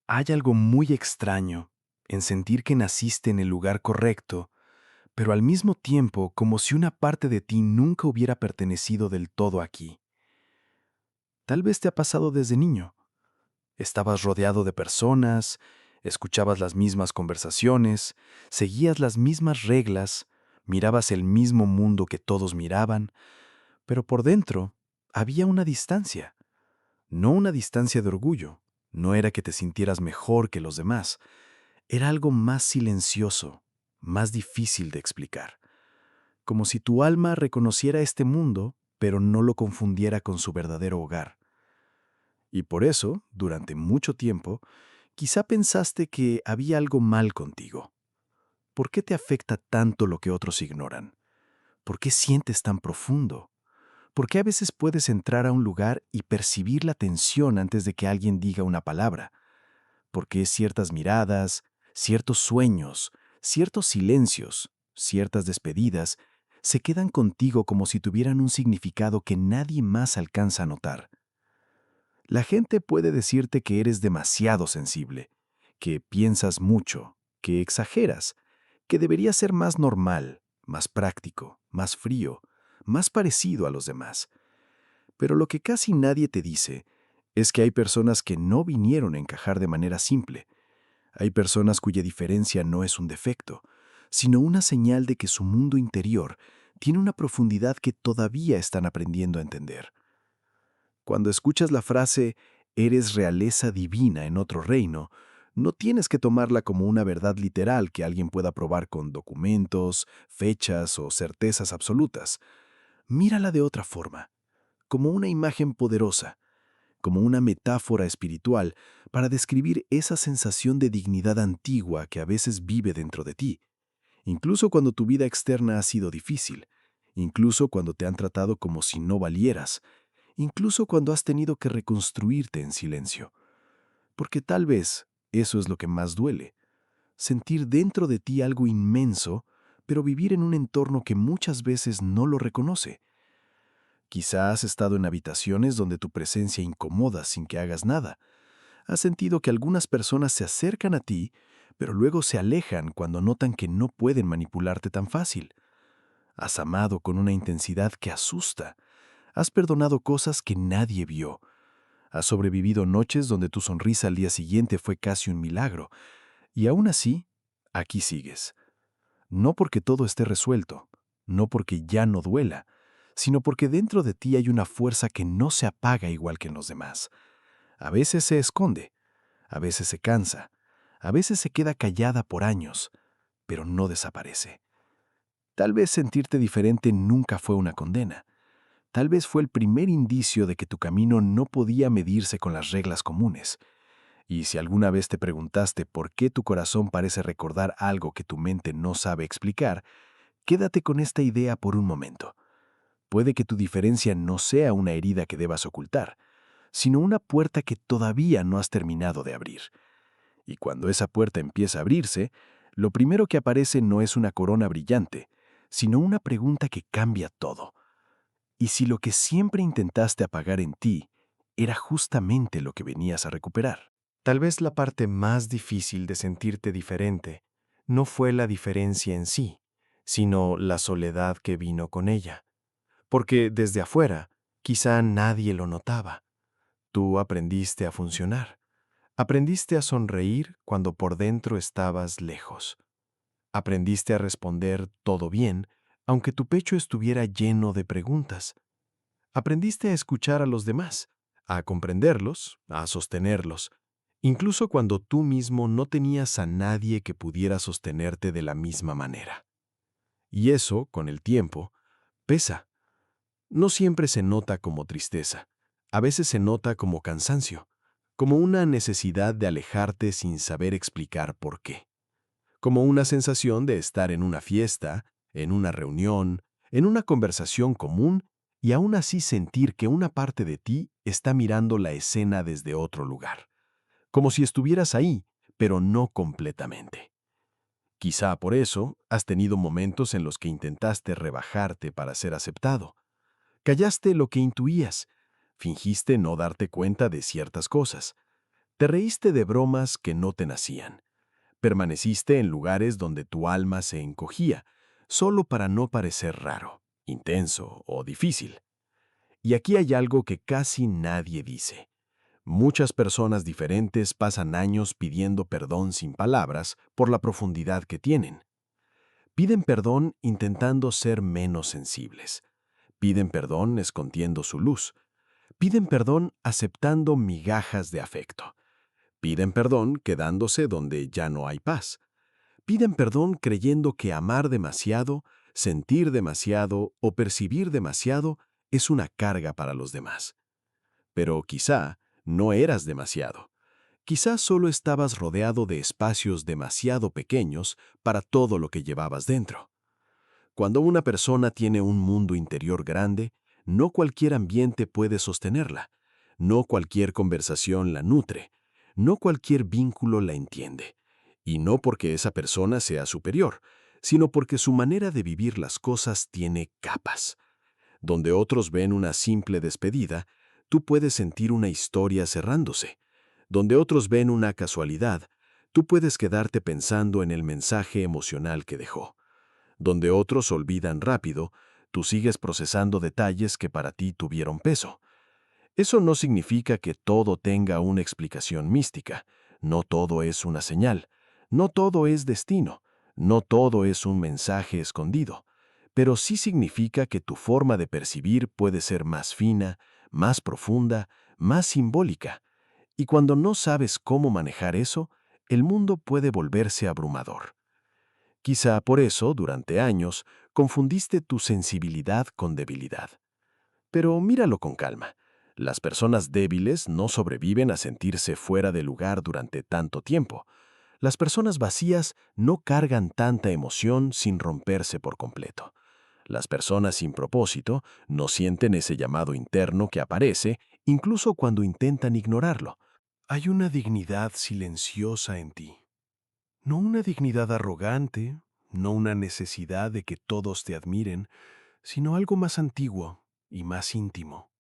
Hay algo muy extraño en sentir que naciste en el lugar correcto, pero al mismo tiempo como si una parte de ti nunca hubiera pertenecido del todo aquí. Tal vez te ha pasado desde niño. Estabas rodeado de personas, escuchabas las mismas conversaciones, seguías las mismas reglas, mirabas el mismo mundo que todos miraban, pero por dentro había una distancia. No una distancia de orgullo, no era que te sintieras mejor que los demás, era algo más silencioso, más difícil de explicar, como si tu alma reconociera este mundo, pero no lo confundiera con su verdadero hogar. Y por eso, durante mucho tiempo, quizá pensaste que había algo mal contigo. ¿Por qué te afecta tanto lo que otros ignoran? ¿Por qué sientes tan profundo? ¿Por qué a veces puedes entrar a un lugar y percibir la tensión antes de que alguien diga una palabra? ¿Por qué ciertas miradas, ciertos sueños, ciertos silencios, ciertas despedidas se quedan contigo como si tuvieran un significado que nadie más alcanza a notar? La gente puede decirte que eres demasiado sensible, que piensas mucho, que exageras, que deberías ser más normal, más práctico, más frío, más parecido a los demás. Pero lo que casi nadie te dice es que hay personas que no vinieron a encajar de manera simple. Hay personas cuya diferencia no es un defecto, sino una señal de que su mundo interior tiene una profundidad que todavía están aprendiendo a entender. Cuando escuchas la frase «eres realeza divina en otro reino», no tienes que tomarla como una verdad literal que alguien pueda probar con documentos, fechas o certezas absolutas. Mírala de otra forma, como una imagen poderosa, como una metáfora espiritual para describir esa sensación de dignidad antigua que a veces vive dentro de ti, incluso cuando tu vida externa ha sido difícil, incluso cuando te han tratado como si no valieras, incluso cuando has tenido que reconstruirte en silencio. Porque tal vez eso es lo que más duele, sentir dentro de ti algo inmenso, pero vivir en un entorno que muchas veces no lo reconoce. Quizá has estado en habitaciones donde tu presencia incomoda sin que hagas nada. Has sentido que algunas personas se acercan a ti, pero luego se alejan cuando notan que no pueden manipularte tan fácil. Has amado con una intensidad que asusta. Has perdonado cosas que nadie vio. Has sobrevivido noches donde tu sonrisa al día siguiente fue casi un milagro. Y aún así, aquí sigues. No porque todo esté resuelto, no porque ya no duela, sino porque dentro de ti hay una fuerza que no se apaga igual que en los demás. A veces se esconde, a veces se cansa, a veces se queda callada por años, pero no desaparece. Tal vez sentirte diferente nunca fue una condena. Tal vez fue el primer indicio de que tu camino no podía medirse con las reglas comunes. Y si alguna vez te preguntaste por qué tu corazón parece recordar algo que tu mente no sabe explicar, quédate con esta idea por un momento. Puede que tu diferencia no sea una herida que debas ocultar, sino una puerta que todavía no has terminado de abrir. Y cuando esa puerta empieza a abrirse, lo primero que aparece no es una corona brillante, sino una pregunta que cambia todo. ¿Y si lo que siempre intentaste apagar en ti era justamente lo que venías a recuperar? Tal vez la parte más difícil de sentirte diferente no fue la diferencia en sí, sino la soledad que vino con ella. Porque desde afuera, quizá nadie lo notaba. Tú aprendiste a funcionar. Aprendiste a sonreír cuando por dentro estabas lejos. Aprendiste a responder todo bien, aunque tu pecho estuviera lleno de preguntas. Aprendiste a escuchar a los demás, a comprenderlos, a sostenerlos, incluso cuando tú mismo no tenías a nadie que pudiera sostenerte de la misma manera. Y eso, con el tiempo, pesa. No siempre se nota como tristeza, a veces se nota como cansancio, como una necesidad de alejarte sin saber explicar por qué, como una sensación de estar en una fiesta, en una reunión, en una conversación común y aún así sentir que una parte de ti está mirando la escena desde otro lugar, como si estuvieras ahí, pero no completamente. Quizá por eso has tenido momentos en los que intentaste rebajarte para ser aceptado. Callaste lo que intuías, fingiste no darte cuenta de ciertas cosas, Te reíste de bromas que no te nacían. Permaneciste en lugares donde tu alma se encogía, solo para no parecer raro, intenso o difícil. Y aquí hay algo que casi nadie dice. Muchas personas diferentes pasan años pidiendo perdón sin palabras por la profundidad que tienen. Piden perdón intentando ser menos sensibles. Piden perdón escondiendo su luz. Piden perdón aceptando migajas de afecto. Piden perdón quedándose donde ya no hay paz. Piden perdón creyendo que amar demasiado, sentir demasiado o percibir demasiado es una carga para los demás. Pero quizá no eras demasiado. Quizá solo estabas rodeado de espacios demasiado pequeños para todo lo que llevabas dentro. Cuando una persona tiene un mundo interior grande, no cualquier ambiente puede sostenerla, no cualquier conversación la nutre, no cualquier vínculo la entiende. Y no porque esa persona sea superior, sino porque su manera de vivir las cosas tiene capas. Donde otros ven una simple despedida, tú puedes sentir una historia cerrándose. Donde otros ven una casualidad, tú puedes quedarte pensando en el mensaje emocional que dejó. Donde otros olvidan rápido, tú sigues procesando detalles que para ti tuvieron peso. Eso no significa que todo tenga una explicación mística. No todo es una señal. No todo es destino. No todo es un mensaje escondido. Pero sí significa que tu forma de percibir puede ser más fina, más profunda, más simbólica. Y cuando no sabes cómo manejar eso, el mundo puede volverse abrumador. Quizá por eso, durante años, confundiste tu sensibilidad con debilidad. Pero míralo con calma. Las personas débiles no sobreviven a sentirse fuera de lugar durante tanto tiempo. Las personas vacías no cargan tanta emoción sin romperse por completo. Las personas sin propósito no sienten ese llamado interno que aparece incluso cuando intentan ignorarlo. Hay una dignidad silenciosa en ti. No una dignidad arrogante, no una necesidad de que todos te admiren, sino algo más antiguo y más íntimo.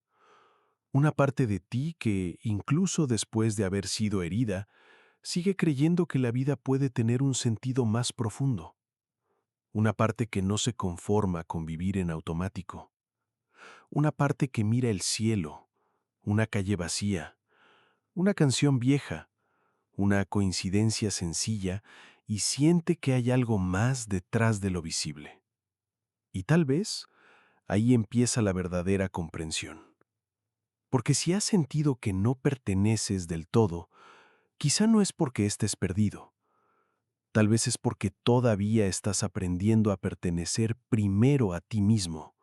Una parte de ti que, incluso después de haber sido herida, sigue creyendo que la vida puede tener un sentido más profundo. Una parte que no se conforma con vivir en automático. Una parte que mira el cielo, una calle vacía, una canción vieja, una coincidencia sencilla y siente que hay algo más detrás de lo visible. Y tal vez ahí empieza la verdadera comprensión. Porque si has sentido que no perteneces del todo, quizá no es porque estés perdido. Tal vez es porque todavía estás aprendiendo a pertenecer primero a ti mismo.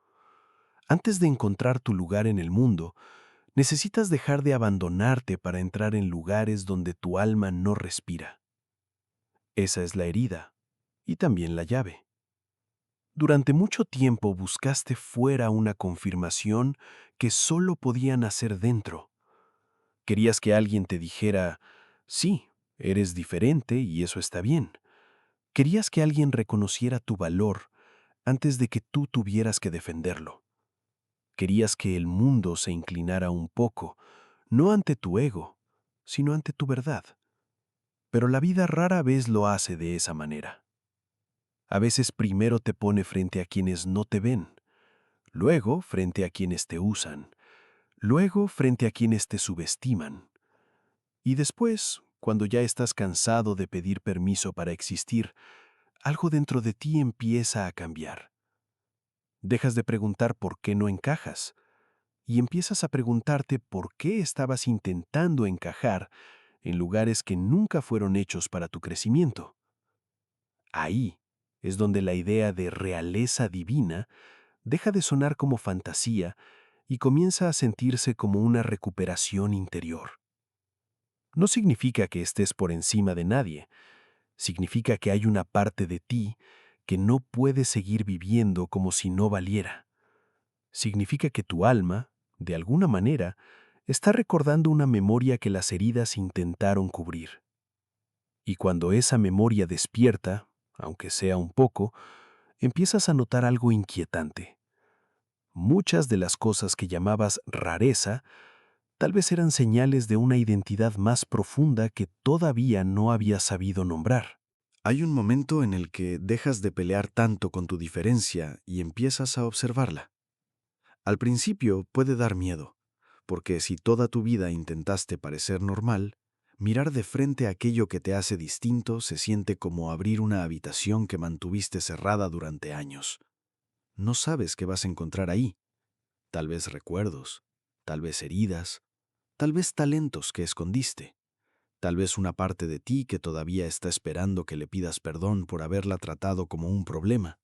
Antes de encontrar tu lugar en el mundo, necesitas dejar de abandonarte para entrar en lugares donde tu alma no respira. Esa es la herida y también la llave. Durante mucho tiempo buscaste fuera una confirmación que solo podía nacer dentro. Querías que alguien te dijera, sí, eres diferente y eso está bien. Querías que alguien reconociera tu valor antes de que tú tuvieras que defenderlo. Querías que el mundo se inclinara un poco, no ante tu ego, sino ante tu verdad. Pero la vida rara vez lo hace de esa manera. A veces primero te pone frente a quienes no te ven, luego frente a quienes te usan, luego frente a quienes te subestiman. Y después, cuando ya estás cansado de pedir permiso para existir, algo dentro de ti empieza a cambiar. Dejas de preguntar por qué no encajas y empiezas a preguntarte por qué estabas intentando encajar en lugares que nunca fueron hechos para tu crecimiento. Ahí es donde la idea de realeza divina deja de sonar como fantasía y comienza a sentirse como una recuperación interior. No significa que estés por encima de nadie, significa que hay una parte de ti que no puede seguir viviendo como si no valiera. Significa que tu alma, de alguna manera, está recordando una memoria que las heridas intentaron cubrir. Y cuando esa memoria despierta, aunque sea un poco, empiezas a notar algo inquietante. Muchas de las cosas que llamabas rareza Tal vez eran señales de una identidad más profunda que todavía no había sabido nombrar. Hay un momento en el que dejas de pelear tanto con tu diferencia y empiezas a observarla. Al principio puede dar miedo, porque si toda tu vida intentaste parecer normal, mirar de frente aquello que te hace distinto se siente como abrir una habitación que mantuviste cerrada durante años. No sabes qué vas a encontrar ahí. Tal vez recuerdos, tal vez heridas, tal vez talentos que escondiste, tal vez una parte de ti que todavía está esperando que le pidas perdón por haberla tratado como un problema.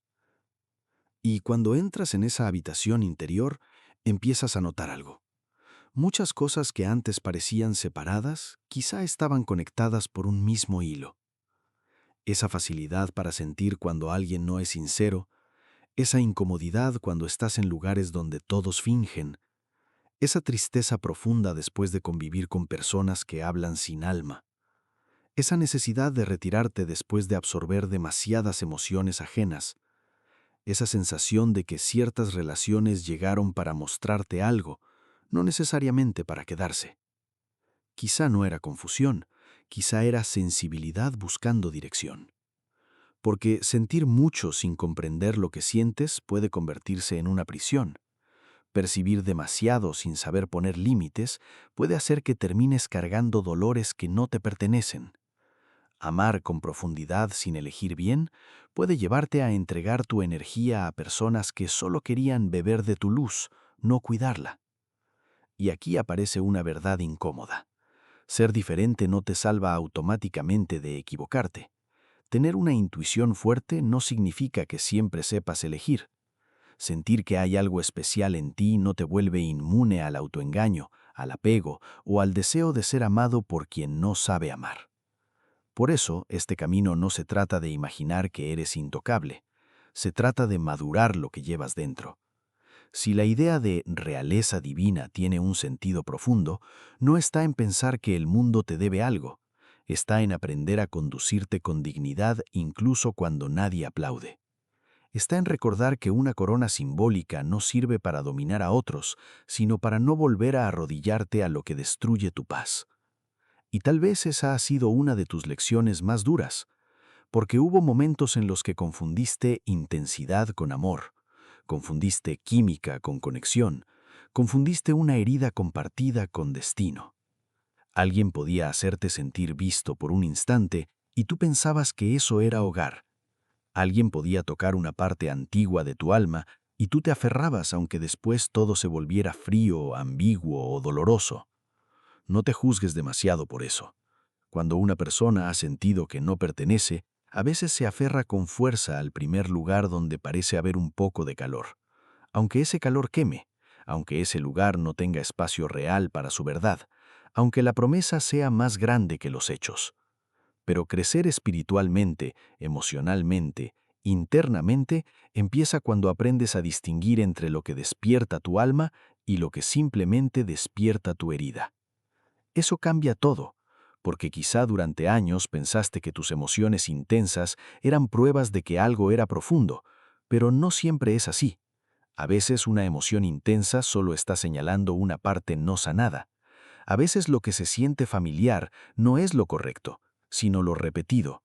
Y cuando entras en esa habitación interior, empiezas a notar algo. Muchas cosas que antes parecían separadas, quizá estaban conectadas por un mismo hilo. Esa facilidad para sentir cuando alguien no es sincero, esa incomodidad cuando estás en lugares donde todos fingen, esa tristeza profunda después de convivir con personas que hablan sin alma, esa necesidad de retirarte después de absorber demasiadas emociones ajenas, esa sensación de que ciertas relaciones llegaron para mostrarte algo, no necesariamente para quedarse. Quizá no era confusión, quizá era sensibilidad buscando dirección. Porque sentir mucho sin comprender lo que sientes puede convertirse en una prisión. Percibir demasiado sin saber poner límites puede hacer que termines cargando dolores que no te pertenecen. Amar con profundidad sin elegir bien puede llevarte a entregar tu energía a personas que solo querían beber de tu luz, no cuidarla. Y aquí aparece una verdad incómoda. Ser diferente no te salva automáticamente de equivocarte. Tener una intuición fuerte no significa que siempre sepas elegir. Sentir que hay algo especial en ti no te vuelve inmune al autoengaño, al apego o al deseo de ser amado por quien no sabe amar. Por eso, este camino no se trata de imaginar que eres intocable. Se trata de madurar lo que llevas dentro. Si la idea de realeza divina tiene un sentido profundo, no está en pensar que el mundo te debe algo, está en aprender a conducirte con dignidad incluso cuando nadie aplaude. Está en recordar que una corona simbólica no sirve para dominar a otros, sino para no volver a arrodillarte a lo que destruye tu paz. Y tal vez esa ha sido una de tus lecciones más duras, porque hubo momentos en los que confundiste intensidad con amor, confundiste química con conexión, confundiste una herida compartida con destino. Alguien podía hacerte sentir visto por un instante y tú pensabas que eso era hogar. Alguien podía tocar una parte antigua de tu alma y tú te aferrabas aunque después todo se volviera frío, ambiguo o doloroso. No te juzgues demasiado por eso. Cuando una persona ha sentido que no pertenece, a veces se aferra con fuerza al primer lugar donde parece haber un poco de calor. Aunque ese calor queme, aunque ese lugar no tenga espacio real para su verdad, aunque la promesa sea más grande que los hechos. Pero crecer espiritualmente, emocionalmente, internamente, empieza cuando aprendes a distinguir entre lo que despierta tu alma y lo que simplemente despierta tu herida. Eso cambia todo, porque quizá durante años pensaste que tus emociones intensas eran pruebas de que algo era profundo, pero no siempre es así. A veces una emoción intensa solo está señalando una parte no sanada. A veces lo que se siente familiar no es lo correcto, sino lo repetido.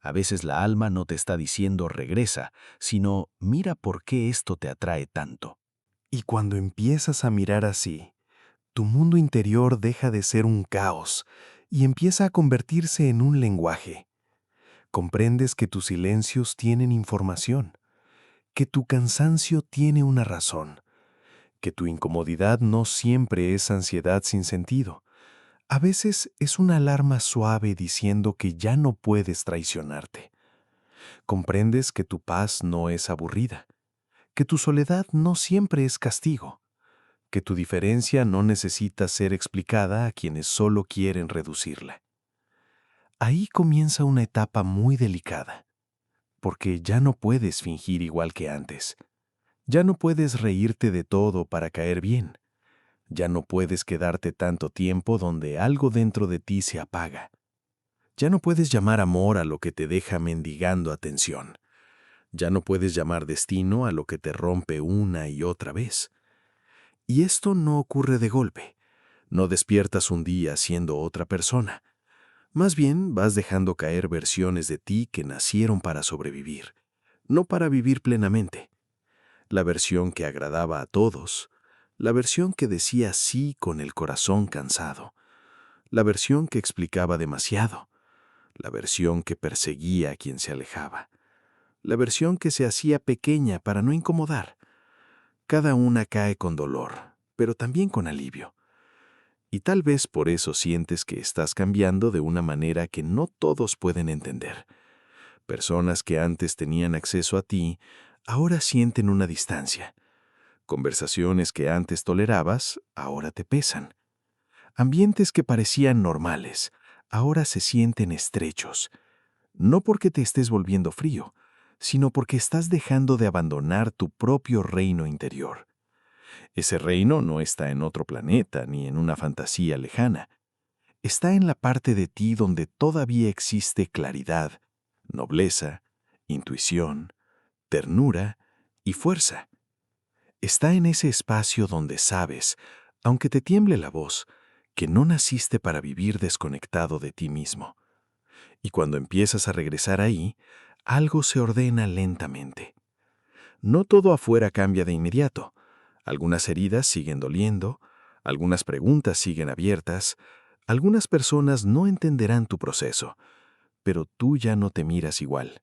A veces la alma no te está diciendo regresa, sino mira por qué esto te atrae tanto. Y cuando empiezas a mirar así, tu mundo interior deja de ser un caos y empieza a convertirse en un lenguaje. Comprendes que tus silencios tienen información, que tu cansancio tiene una razón, que tu incomodidad no siempre es ansiedad sin sentido. A veces es una alarma suave diciendo que ya no puedes traicionarte. Comprendes que tu paz no es aburrida, que tu soledad no siempre es castigo, que tu diferencia no necesita ser explicada a quienes solo quieren reducirla. Ahí comienza una etapa muy delicada, porque ya no puedes fingir igual que antes. Ya no puedes reírte de todo para caer bien. Ya no puedes quedarte tanto tiempo donde algo dentro de ti se apaga. Ya no puedes llamar amor a lo que te deja mendigando atención. Ya no puedes llamar destino a lo que te rompe una y otra vez. Y esto no ocurre de golpe. No despiertas un día siendo otra persona. Más bien vas dejando caer versiones de ti que nacieron para sobrevivir, no para vivir plenamente. La versión que agradaba a todos, la versión que decía sí con el corazón cansado, la versión que explicaba demasiado, la versión que perseguía a quien se alejaba, la versión que se hacía pequeña para no incomodar. Cada una cae con dolor, pero también con alivio. Y tal vez por eso sientes que estás cambiando de una manera que no todos pueden entender. Personas que antes tenían acceso a ti, ahora sienten una distancia. Conversaciones que antes tolerabas, ahora te pesan. Ambientes que parecían normales, ahora se sienten estrechos. No porque te estés volviendo frío, sino porque estás dejando de abandonar tu propio reino interior. Ese reino no está en otro planeta ni en una fantasía lejana. Está en la parte de ti donde todavía existe claridad, nobleza, intuición, ternura y fuerza. Está en ese espacio donde sabes, aunque te tiemble la voz, que no naciste para vivir desconectado de ti mismo. Y cuando empiezas a regresar ahí, algo se ordena lentamente. No todo afuera cambia de inmediato. Algunas heridas siguen doliendo, algunas preguntas siguen abiertas, algunas personas no entenderán tu proceso, pero tú ya no te miras igual.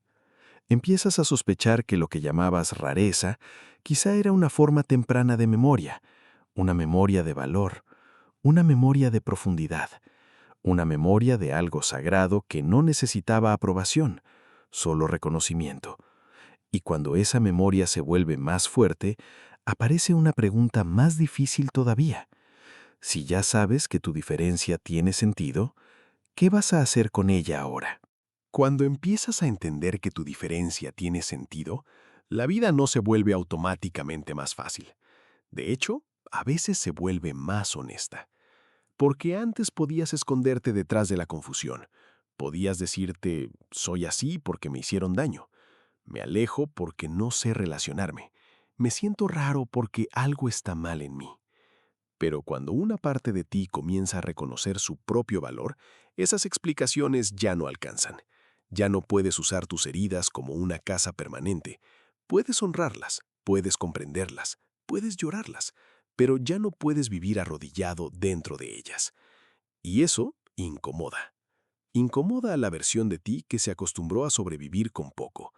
Empiezas a sospechar que lo que llamabas rareza quizá era una forma temprana de memoria, una memoria de valor, una memoria de profundidad, una memoria de algo sagrado que no necesitaba aprobación, solo reconocimiento. Y cuando esa memoria se vuelve más fuerte, aparece una pregunta más difícil todavía. Si ya sabes que tu diferencia tiene sentido, ¿qué vas a hacer con ella ahora? Cuando empiezas a entender que tu diferencia tiene sentido, la vida no se vuelve automáticamente más fácil. De hecho, a veces se vuelve más honesta. Porque antes podías esconderte detrás de la confusión. Podías decirte, soy así porque me hicieron daño. Me alejo porque no sé relacionarme. Me siento raro porque algo está mal en mí. Pero cuando una parte de ti comienza a reconocer su propio valor, esas explicaciones ya no alcanzan. Ya no puedes usar tus heridas como una casa permanente. Puedes honrarlas, puedes comprenderlas, puedes llorarlas, pero ya no puedes vivir arrodillado dentro de ellas. Y eso incomoda. Incomoda a la versión de ti que se acostumbró a sobrevivir con poco.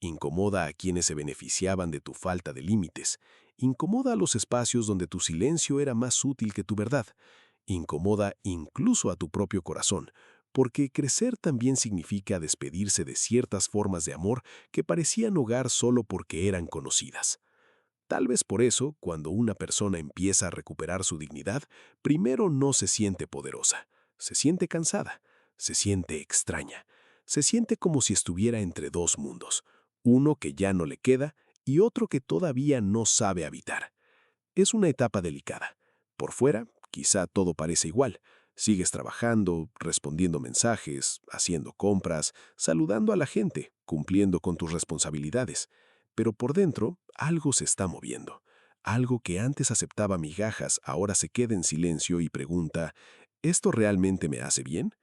Incomoda a quienes se beneficiaban de tu falta de límites. Incomoda a los espacios donde tu silencio era más útil que tu verdad. Incomoda incluso a tu propio corazón, porque crecer también significa despedirse de ciertas formas de amor que parecían hogar solo porque eran conocidas. Tal vez por eso, cuando una persona empieza a recuperar su dignidad, primero no se siente poderosa, se siente cansada, se siente extraña, se siente como si estuviera entre dos mundos, uno que ya no le queda y otro que todavía no sabe habitar. Es una etapa delicada. Por fuera, quizá todo parece igual. Sigues trabajando, respondiendo mensajes, haciendo compras, saludando a la gente, cumpliendo con tus responsabilidades. Pero por dentro, algo se está moviendo. Algo que antes aceptaba migajas ahora se queda en silencio y pregunta, ¿esto realmente me hace bien?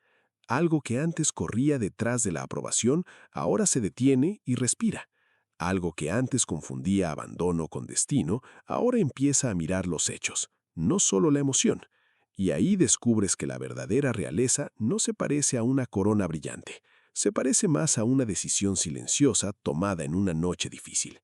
Algo que antes corría detrás de la aprobación ahora se detiene y respira. Algo que antes confundía abandono con destino, ahora empieza a mirar los hechos, no solo la emoción. Y ahí descubres que la verdadera realeza no se parece a una corona brillante, se parece más a una decisión silenciosa tomada en una noche difícil.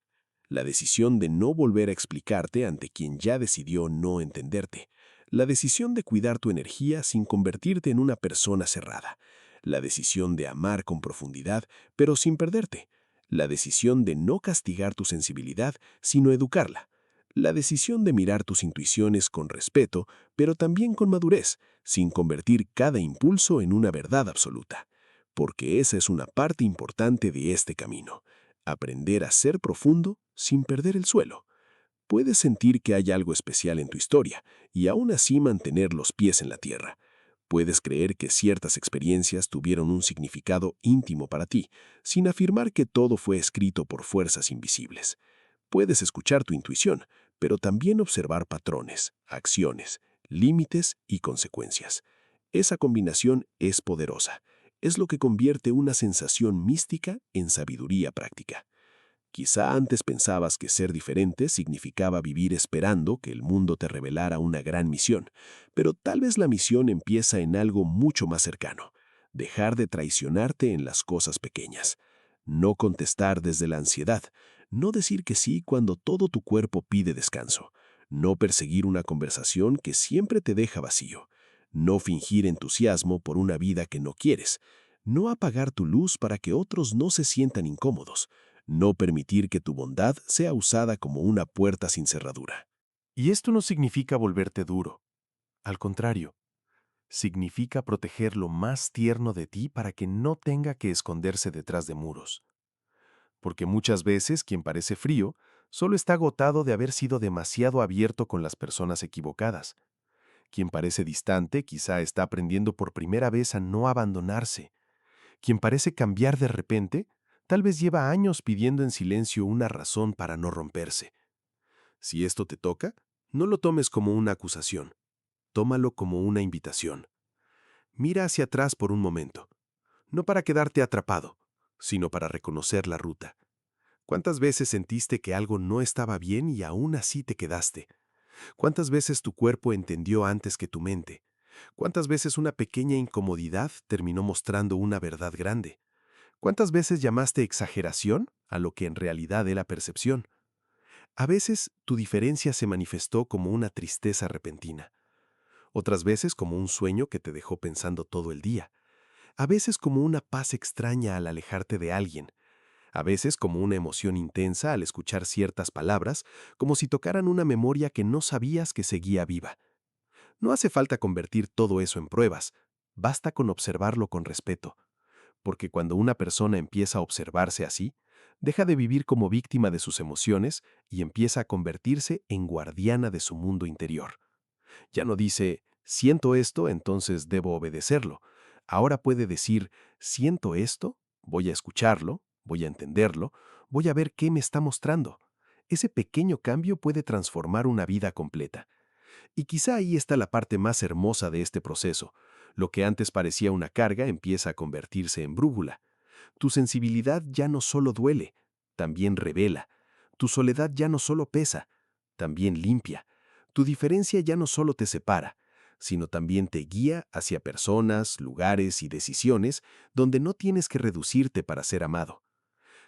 La decisión de no volver a explicarte ante quien ya decidió no entenderte. La decisión de cuidar tu energía sin convertirte en una persona cerrada. La decisión de amar con profundidad, pero sin perderte. La decisión de no castigar tu sensibilidad, sino educarla. La decisión de mirar tus intuiciones con respeto, pero también con madurez, sin convertir cada impulso en una verdad absoluta. Porque esa es una parte importante de este camino. Aprender a ser profundo sin perder el suelo. Puedes sentir que hay algo especial en tu historia y aún así mantener los pies en la tierra. Puedes creer que ciertas experiencias tuvieron un significado íntimo para ti, sin afirmar que todo fue escrito por fuerzas invisibles. Puedes escuchar tu intuición, pero también observar patrones, acciones, límites y consecuencias. Esa combinación es poderosa. Es lo que convierte una sensación mística en sabiduría práctica. Quizá antes pensabas que ser diferente significaba vivir esperando que el mundo te revelara una gran misión, pero tal vez la misión empieza en algo mucho más cercano: dejar de traicionarte en las cosas pequeñas, no contestar desde la ansiedad, no decir que sí cuando todo tu cuerpo pide descanso, no perseguir una conversación que siempre te deja vacío, no fingir entusiasmo por una vida que no quieres, no apagar tu luz para que otros no se sientan incómodos, no permitir que tu bondad sea usada como una puerta sin cerradura. Y esto no significa volverte duro. Al contrario, significa proteger lo más tierno de ti para que no tenga que esconderse detrás de muros. Porque muchas veces quien parece frío solo está agotado de haber sido demasiado abierto con las personas equivocadas. Quien parece distante quizá está aprendiendo por primera vez a no abandonarse. Quien parece cambiar de repente, tal vez lleva años pidiendo en silencio una razón para no romperse. Si esto te toca, no lo tomes como una acusación, tómalo como una invitación. Mira hacia atrás por un momento, no para quedarte atrapado, sino para reconocer la ruta. ¿Cuántas veces sentiste que algo no estaba bien y aún así te quedaste? ¿Cuántas veces tu cuerpo entendió antes que tu mente? ¿Cuántas veces una pequeña incomodidad terminó mostrando una verdad grande? ¿Cuántas veces llamaste exageración a lo que en realidad era percepción? A veces tu diferencia se manifestó como una tristeza repentina, otras veces como un sueño que te dejó pensando todo el día, a veces como una paz extraña al alejarte de alguien, a veces como una emoción intensa al escuchar ciertas palabras, como si tocaran una memoria que no sabías que seguía viva. No hace falta convertir todo eso en pruebas, basta con observarlo con respeto, porque cuando una persona empieza a observarse así, deja de vivir como víctima de sus emociones y empieza a convertirse en guardiana de su mundo interior. Ya no dice, siento esto, entonces debo obedecerlo. Ahora puede decir, siento esto, voy a escucharlo, voy a entenderlo, voy a ver qué me está mostrando. Ese pequeño cambio puede transformar una vida completa. Y quizá ahí está la parte más hermosa de este proceso. Lo que antes parecía una carga empieza a convertirse en brújula. Tu sensibilidad ya no solo duele, también revela. Tu soledad ya no solo pesa, también limpia. Tu diferencia ya no solo te separa, sino también te guía hacia personas, lugares y decisiones donde no tienes que reducirte para ser amado.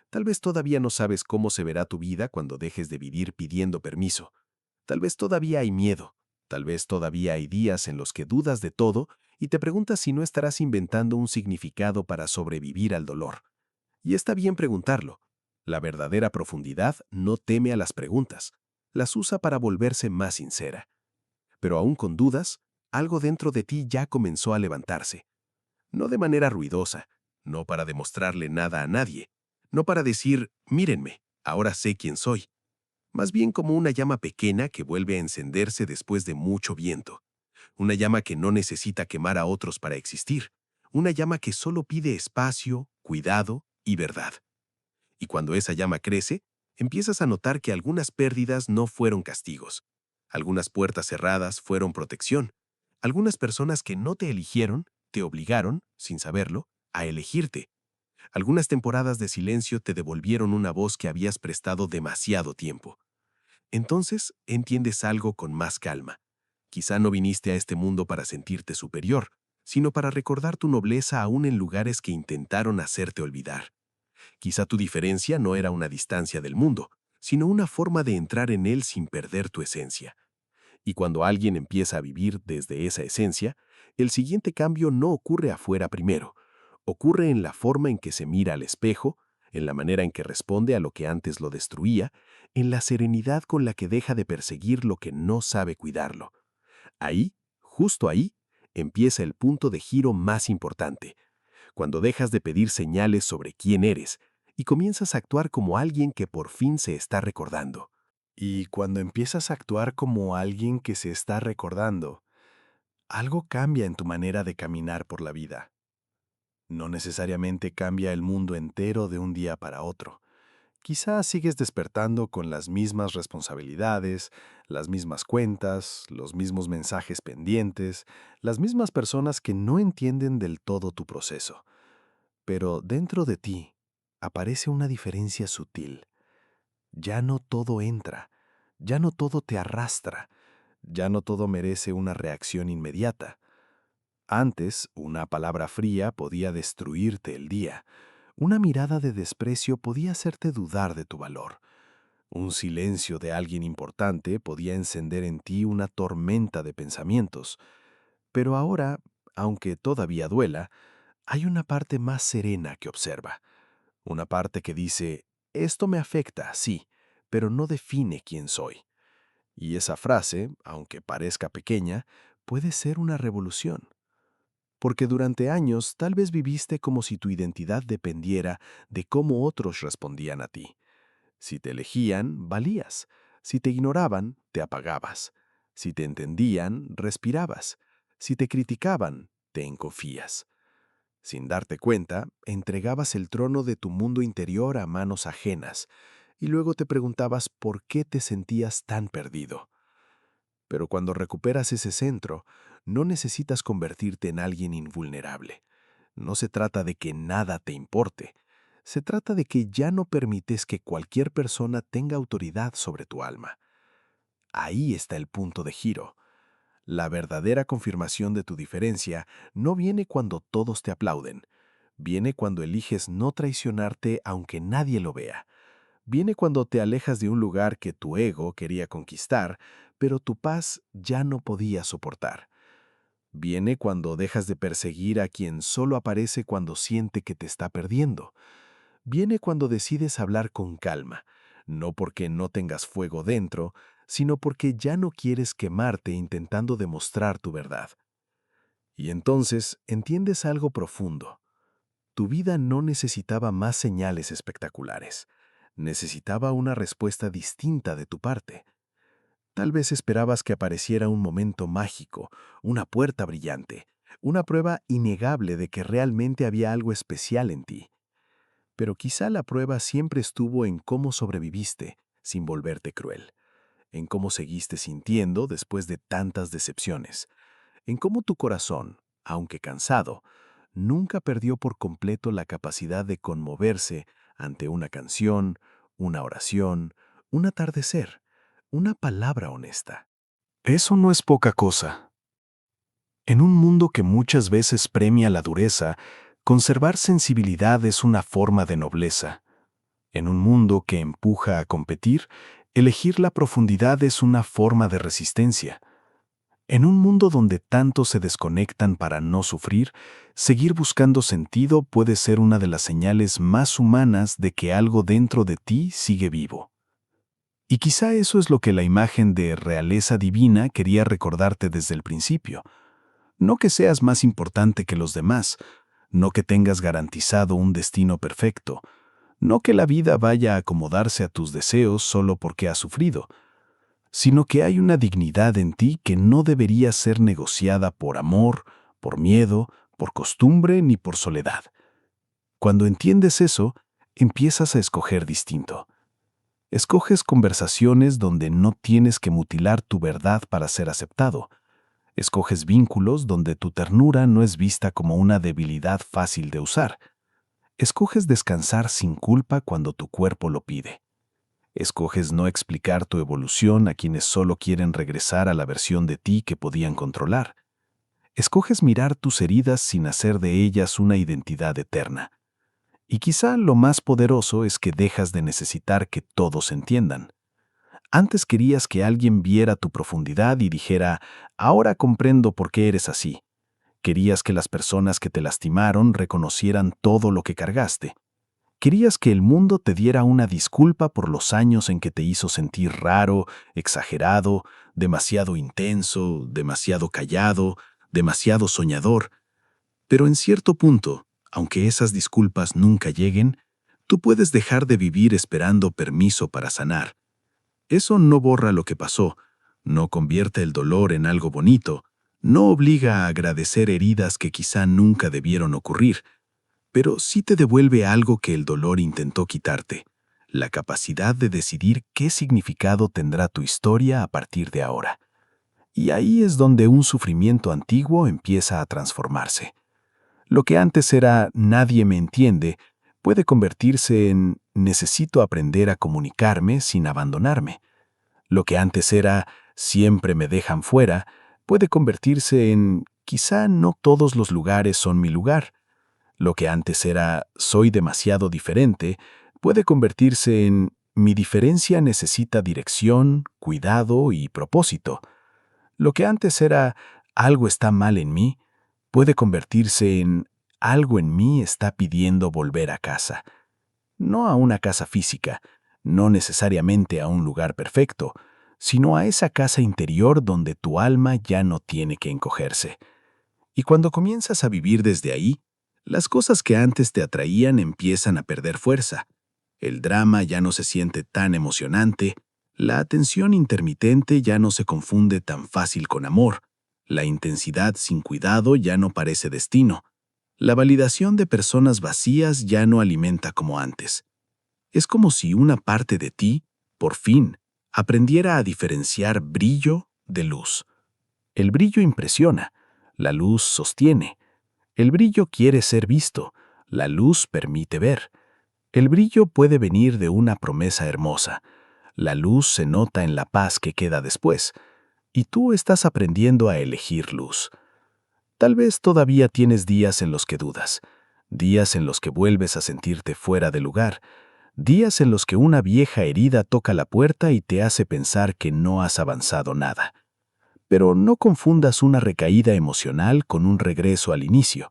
Tal vez todavía no sabes cómo se verá tu vida cuando dejes de vivir pidiendo permiso. Tal vez todavía hay miedo. Tal vez todavía hay días en los que dudas de todo y te preguntas si no estarás inventando un significado para sobrevivir al dolor. Y está bien preguntarlo. La verdadera profundidad no teme a las preguntas, las usa para volverse más sincera. Pero aún con dudas, algo dentro de ti ya comenzó a levantarse. No de manera ruidosa, no para demostrarle nada a nadie, no para decir, mírenme, ahora sé quién soy. Más bien como una llama pequeña que vuelve a encenderse después de mucho viento. Una llama que no necesita quemar a otros para existir. Una llama que solo pide espacio, cuidado y verdad. Y cuando esa llama crece, empiezas a notar que algunas pérdidas no fueron castigos. Algunas puertas cerradas fueron protección. Algunas personas que no te eligieron, te obligaron, sin saberlo, a elegirte. Algunas temporadas de silencio te devolvieron una voz que habías prestado demasiado tiempo. Entonces entiendes algo con más calma. Quizá no viniste a este mundo para sentirte superior, sino para recordar tu nobleza aún en lugares que intentaron hacerte olvidar. Quizá tu diferencia no era una distancia del mundo, sino una forma de entrar en él sin perder tu esencia. Y cuando alguien empieza a vivir desde esa esencia, el siguiente cambio no ocurre afuera primero, ocurre en la forma en que se mira al espejo, en la manera en que responde a lo que antes lo destruía, en la serenidad con la que deja de perseguir lo que no sabe cuidarlo. Ahí, justo ahí, empieza el punto de giro más importante, cuando dejas de pedir señales sobre quién eres y comienzas a actuar como alguien que por fin se está recordando. Y cuando empiezas a actuar como alguien que se está recordando, algo cambia en tu manera de caminar por la vida. No necesariamente cambia el mundo entero de un día para otro. Quizá sigues despertando con las mismas responsabilidades, las mismas cuentas, los mismos mensajes pendientes, las mismas personas que no entienden del todo tu proceso. Pero dentro de ti aparece una diferencia sutil. Ya no todo entra, ya no todo te arrastra, ya no todo merece una reacción inmediata. Antes, una palabra fría podía destruirte el día. Una mirada de desprecio podía hacerte dudar de tu valor. Un silencio de alguien importante podía encender en ti una tormenta de pensamientos. Pero ahora, aunque todavía duela, hay una parte más serena que observa. Una parte que dice, esto me afecta, sí, pero no define quién soy. Y esa frase, aunque parezca pequeña, puede ser una revolución. Porque durante años tal vez viviste como si tu identidad dependiera de cómo otros respondían a ti. Si te elegían, valías. Si te ignoraban, te apagabas. Si te entendían, respirabas. Si te criticaban, te encogías. Sin darte cuenta, entregabas el trono de tu mundo interior a manos ajenas, y luego te preguntabas por qué te sentías tan perdido. Pero cuando recuperas ese centro, no necesitas convertirte en alguien invulnerable. No se trata de que nada te importe. Se trata de que ya no permites que cualquier persona tenga autoridad sobre tu alma. Ahí está el punto de giro. La verdadera confirmación de tu diferencia no viene cuando todos te aplauden. Viene cuando eliges no traicionarte aunque nadie lo vea. Viene cuando te alejas de un lugar que tu ego quería conquistar, pero tu paz ya no podía soportar. Viene cuando dejas de perseguir a quien solo aparece cuando siente que te está perdiendo. Viene cuando decides hablar con calma, no porque no tengas fuego dentro, sino porque ya no quieres quemarte intentando demostrar tu verdad. Y entonces entiendes algo profundo. Tu vida no necesitaba más señales espectaculares. Necesitaba una respuesta distinta de tu parte. Tal vez esperabas que apareciera un momento mágico, una puerta brillante, una prueba innegable de que realmente había algo especial en ti. Pero quizá la prueba siempre estuvo en cómo sobreviviste sin volverte cruel, en cómo seguiste sintiendo después de tantas decepciones, en cómo tu corazón, aunque cansado, nunca perdió por completo la capacidad de conmoverse ante una canción, una oración, un atardecer, una palabra honesta. Eso no es poca cosa. En un mundo que muchas veces premia la dureza, conservar sensibilidad es una forma de nobleza. En un mundo que empuja a competir, elegir la profundidad es una forma de resistencia. En un mundo donde tantos se desconectan para no sufrir, seguir buscando sentido puede ser una de las señales más humanas de que algo dentro de ti sigue vivo. Y quizá eso es lo que la imagen de realeza divina quería recordarte desde el principio. No que seas más importante que los demás, no que tengas garantizado un destino perfecto, no que la vida vaya a acomodarse a tus deseos solo porque has sufrido, sino que hay una dignidad en ti que no debería ser negociada por amor, por miedo, por costumbre ni por soledad. Cuando entiendes eso, empiezas a escoger distinto. Escoges conversaciones donde no tienes que mutilar tu verdad para ser aceptado. Escoges vínculos donde tu ternura no es vista como una debilidad fácil de usar. Escoges descansar sin culpa cuando tu cuerpo lo pide. Escoges no explicar tu evolución a quienes solo quieren regresar a la versión de ti que podían controlar. Escoges mirar tus heridas sin hacer de ellas una identidad eterna. Y quizá lo más poderoso es que dejas de necesitar que todos entiendan. Antes querías que alguien viera tu profundidad y dijera, ahora comprendo por qué eres así. Querías que las personas que te lastimaron reconocieran todo lo que cargaste. Querías que el mundo te diera una disculpa por los años en que te hizo sentir raro, exagerado, demasiado intenso, demasiado callado, demasiado soñador. Pero en cierto punto, aunque esas disculpas nunca lleguen, tú puedes dejar de vivir esperando permiso para sanar. Eso no borra lo que pasó, no convierte el dolor en algo bonito, no obliga a agradecer heridas que quizá nunca debieron ocurrir, pero sí te devuelve algo que el dolor intentó quitarte, la capacidad de decidir qué significado tendrá tu historia a partir de ahora. Y ahí es donde un sufrimiento antiguo empieza a transformarse. Lo que antes era nadie me entiende, puede convertirse en necesito aprender a comunicarme sin abandonarme. Lo que antes era siempre me dejan fuera, puede convertirse en quizá no todos los lugares son mi lugar. Lo que antes era soy demasiado diferente, puede convertirse en mi diferencia necesita dirección, cuidado y propósito. Lo que antes era algo está mal en mí, puede convertirse en algo en mí está pidiendo volver a casa. No a una casa física, no necesariamente a un lugar perfecto, sino a esa casa interior donde tu alma ya no tiene que encogerse. Y cuando comienzas a vivir desde ahí, las cosas que antes te atraían empiezan a perder fuerza. El drama ya no se siente tan emocionante, la atención intermitente ya no se confunde tan fácil con amor, la intensidad sin cuidado ya no parece destino, la validación de personas vacías ya no alimenta como antes. Es como si una parte de ti, por fin, aprendiera a diferenciar brillo de luz. El brillo impresiona, la luz sostiene. El brillo quiere ser visto, la luz permite ver. El brillo puede venir de una promesa hermosa. La luz se nota en la paz que queda después, y tú estás aprendiendo a elegir luz. Tal vez todavía tienes días en los que dudas, días en los que vuelves a sentirte fuera de lugar, días en los que una vieja herida toca la puerta y te hace pensar que no has avanzado nada. Pero no confundas una recaída emocional con un regreso al inicio.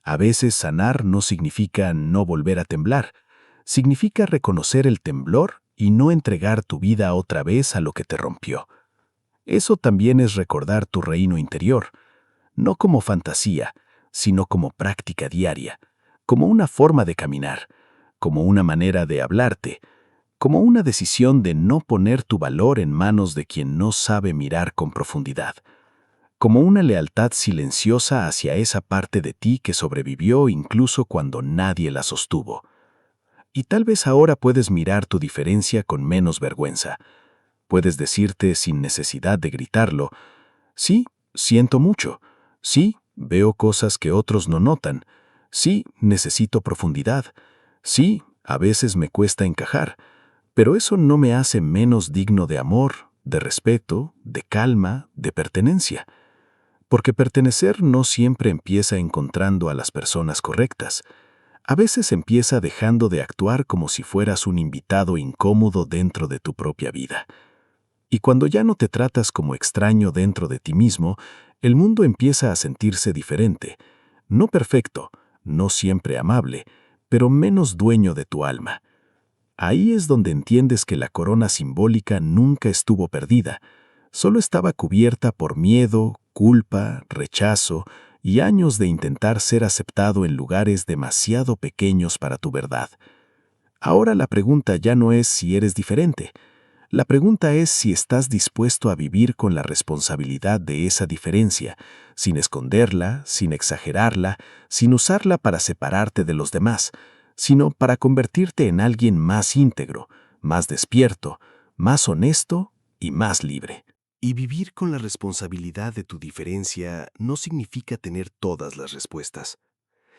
A veces sanar no significa no volver a temblar, significa reconocer el temblor y no entregar tu vida otra vez a lo que te rompió. Eso también es recordar tu reino interior, no como fantasía, sino como práctica diaria, como una forma de caminar, como una manera de hablarte, como una decisión de no poner tu valor en manos de quien no sabe mirar con profundidad, como una lealtad silenciosa hacia esa parte de ti que sobrevivió incluso cuando nadie la sostuvo. Y tal vez ahora puedes mirar tu diferencia con menos vergüenza. Puedes decirte sin necesidad de gritarlo, sí, siento mucho, sí, veo cosas que otros no notan, sí, necesito profundidad, sí, a veces me cuesta encajar, pero eso no me hace menos digno de amor, de respeto, de calma, de pertenencia. Porque pertenecer no siempre empieza encontrando a las personas correctas. A veces empieza dejando de actuar como si fueras un invitado incómodo dentro de tu propia vida. Y cuando ya no te tratas como extraño dentro de ti mismo, el mundo empieza a sentirse diferente, no perfecto, no siempre amable, pero menos dueño de tu alma. Ahí es donde entiendes que la corona simbólica nunca estuvo perdida, solo estaba cubierta por miedo, culpa, rechazo y años de intentar ser aceptado en lugares demasiado pequeños para tu verdad. Ahora la pregunta ya no es si eres diferente, la pregunta es si estás dispuesto a vivir con la responsabilidad de esa diferencia, sin esconderla, sin exagerarla, sin usarla para separarte de los demás, sino para convertirte en alguien más íntegro, más despierto, más honesto y más libre. Y vivir con la responsabilidad de tu diferencia no significa tener todas las respuestas.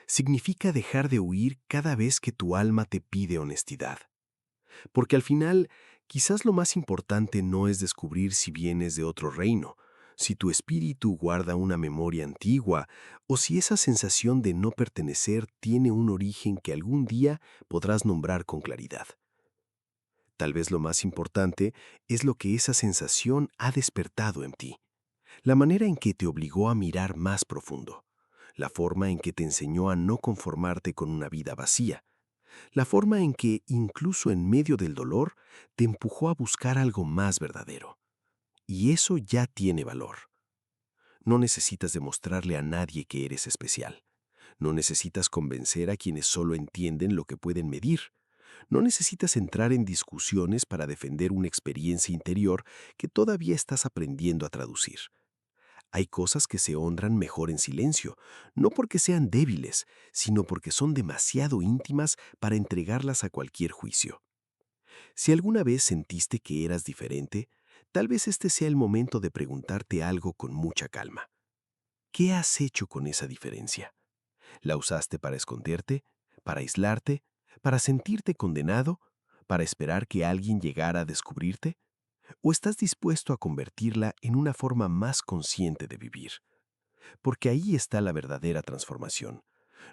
Significa dejar de huir cada vez que tu alma te pide honestidad. Porque al final, quizás lo más importante no es descubrir si vienes de otro reino, si tu espíritu guarda una memoria antigua o si esa sensación de no pertenecer tiene un origen que algún día podrás nombrar con claridad. Tal vez lo más importante es lo que esa sensación ha despertado en ti, la manera en que te obligó a mirar más profundo, la forma en que te enseñó a no conformarte con una vida vacía, la forma en que, incluso en medio del dolor, te empujó a buscar algo más verdadero. Y eso ya tiene valor. No necesitas demostrarle a nadie que eres especial. No necesitas convencer a quienes solo entienden lo que pueden medir. No necesitas entrar en discusiones para defender una experiencia interior que todavía estás aprendiendo a traducir. Hay cosas que se honran mejor en silencio, no porque sean débiles, sino porque son demasiado íntimas para entregarlas a cualquier juicio. Si alguna vez sentiste que eras diferente, tal vez este sea el momento de preguntarte algo con mucha calma. ¿Qué has hecho con esa diferencia? ¿La usaste para esconderte? ¿Para aislarte? ¿Para sentirte condenado? ¿Para esperar que alguien llegara a descubrirte? ¿O estás dispuesto a convertirla en una forma más consciente de vivir? Porque ahí está la verdadera transformación.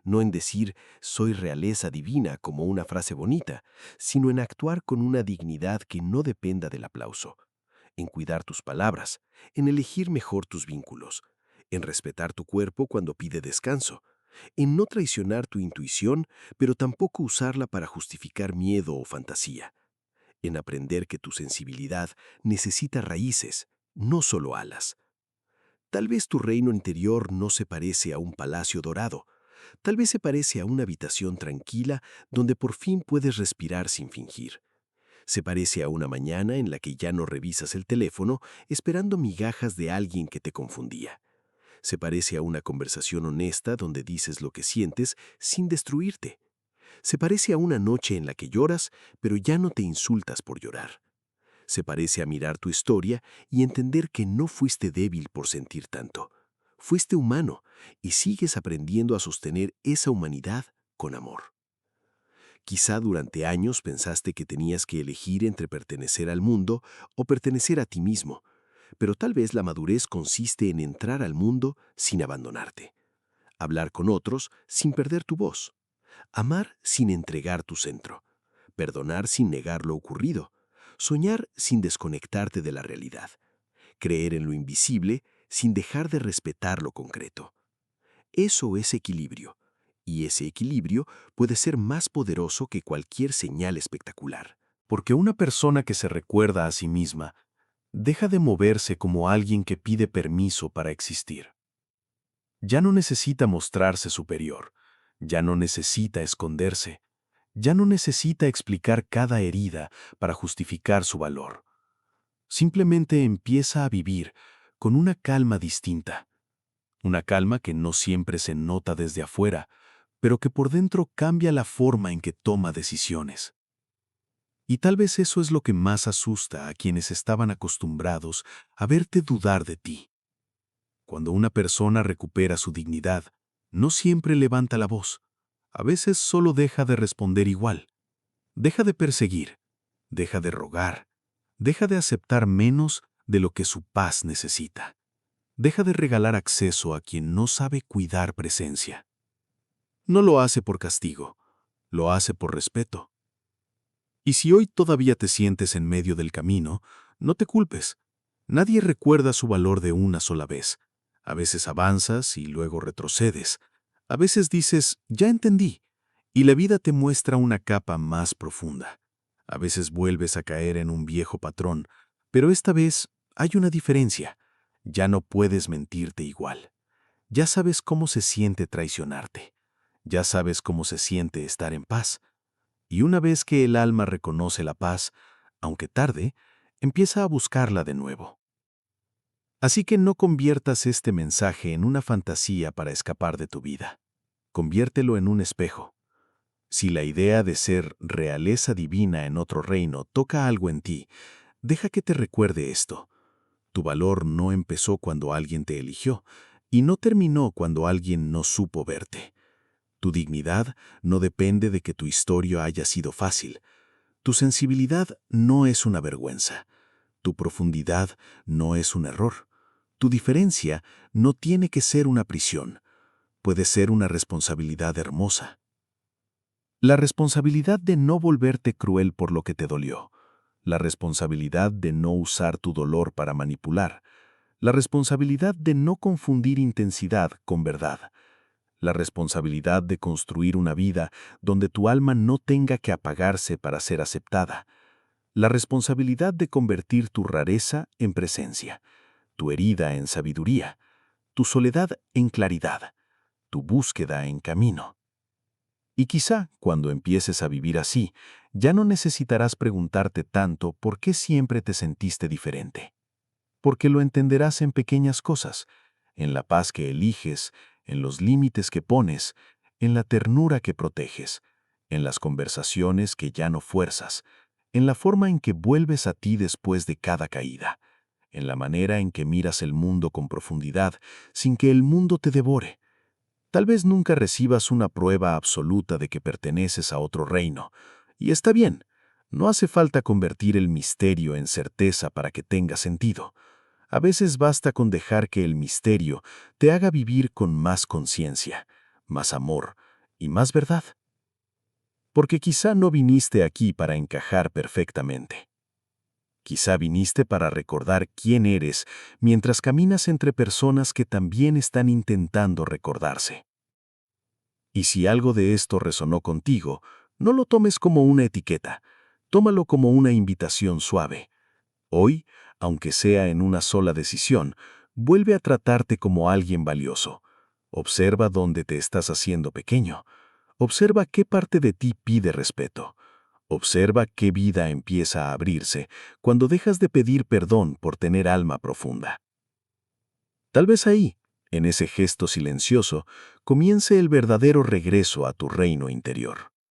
No en decir soy realeza divina como una frase bonita, sino en actuar con una dignidad que no dependa del aplauso, en cuidar tus palabras, en elegir mejor tus vínculos, en respetar tu cuerpo cuando pide descanso, en no traicionar tu intuición, pero tampoco usarla para justificar miedo o fantasía, en aprender que tu sensibilidad necesita raíces, no solo alas. Tal vez tu reino interior no se parece a un palacio dorado, tal vez se parece a una habitación tranquila donde por fin puedes respirar sin fingir. Se parece a una mañana en la que ya no revisas el teléfono esperando migajas de alguien que te confundía. Se parece a una conversación honesta donde dices lo que sientes sin destruirte. Se parece a una noche en la que lloras, pero ya no te insultas por llorar. Se parece a mirar tu historia y entender que no fuiste débil por sentir tanto. Fuiste humano y sigues aprendiendo a sostener esa humanidad con amor. Quizá durante años pensaste que tenías que elegir entre pertenecer al mundo o pertenecer a ti mismo, pero tal vez la madurez consiste en entrar al mundo sin abandonarte, hablar con otros sin perder tu voz, amar sin entregar tu centro, perdonar sin negar lo ocurrido, soñar sin desconectarte de la realidad, creer en lo invisible sin dejar de respetar lo concreto. Eso es equilibrio, y ese equilibrio puede ser más poderoso que cualquier señal espectacular. Porque una persona que se recuerda a sí misma deja de moverse como alguien que pide permiso para existir. Ya no necesita mostrarse superior, ya no necesita esconderse, ya no necesita explicar cada herida para justificar su valor. Simplemente empieza a vivir con una calma distinta, una calma que no siempre se nota desde afuera, pero que por dentro cambia la forma en que toma decisiones. Y tal vez eso es lo que más asusta a quienes estaban acostumbrados a verte dudar de ti. Cuando una persona recupera su dignidad, no siempre levanta la voz. A veces solo deja de responder igual. Deja de perseguir, deja de rogar, deja de aceptar menos de lo que su paz necesita. Deja de regalar acceso a quien no sabe cuidar presencia. No lo hace por castigo, lo hace por respeto. Y si hoy todavía te sientes en medio del camino, no te culpes. Nadie recuerda su valor de una sola vez. A veces avanzas y luego retrocedes. A veces dices, ya entendí, y la vida te muestra una capa más profunda. A veces vuelves a caer en un viejo patrón, pero esta vez hay una diferencia. Ya no puedes mentirte igual. Ya sabes cómo se siente traicionarte. Ya sabes cómo se siente estar en paz. Y una vez que el alma reconoce la paz, aunque tarde, empieza a buscarla de nuevo. Así que no conviertas este mensaje en una fantasía para escapar de tu vida. Conviértelo en un espejo. Si la idea de ser realeza divina en otro reino toca algo en ti, deja que te recuerde esto. Tu valor no empezó cuando alguien te eligió y no terminó cuando alguien no supo verte. Tu dignidad no depende de que tu historia haya sido fácil. Tu sensibilidad no es una vergüenza. Tu profundidad no es un error. Tu diferencia no tiene que ser una prisión. Puede ser una responsabilidad hermosa. La responsabilidad de no volverte cruel por lo que te dolió. La responsabilidad de no usar tu dolor para manipular. La responsabilidad de no confundir intensidad con verdad. La responsabilidad de construir una vida donde tu alma no tenga que apagarse para ser aceptada. La responsabilidad de convertir tu rareza en presencia, tu herida en sabiduría, tu soledad en claridad, tu búsqueda en camino. Y quizá, cuando empieces a vivir así, ya no necesitarás preguntarte tanto por qué siempre te sentiste diferente. Porque lo entenderás en pequeñas cosas, en la paz que eliges, en los límites que pones, en la ternura que proteges, en las conversaciones que ya no fuerzas, en la forma en que vuelves a ti después de cada caída, en la manera en que miras el mundo con profundidad sin que el mundo te devore. Tal vez nunca recibas una prueba absoluta de que perteneces a otro reino, y está bien, no hace falta convertir el misterio en certeza para que tenga sentido. A veces basta con dejar que el misterio te haga vivir con más conciencia, más amor y más verdad. Porque quizá no viniste aquí para encajar perfectamente. Quizá viniste para recordar quién eres mientras caminas entre personas que también están intentando recordarse. Y si algo de esto resonó contigo, no lo tomes como una etiqueta, tómalo como una invitación suave. Hoy, aunque sea en una sola decisión, vuelve a tratarte como alguien valioso. Observa dónde te estás haciendo pequeño. Observa qué parte de ti pide respeto. Observa qué vida empieza a abrirse cuando dejas de pedir perdón por tener alma profunda. Tal vez ahí, en ese gesto silencioso, comience el verdadero regreso a tu reino interior.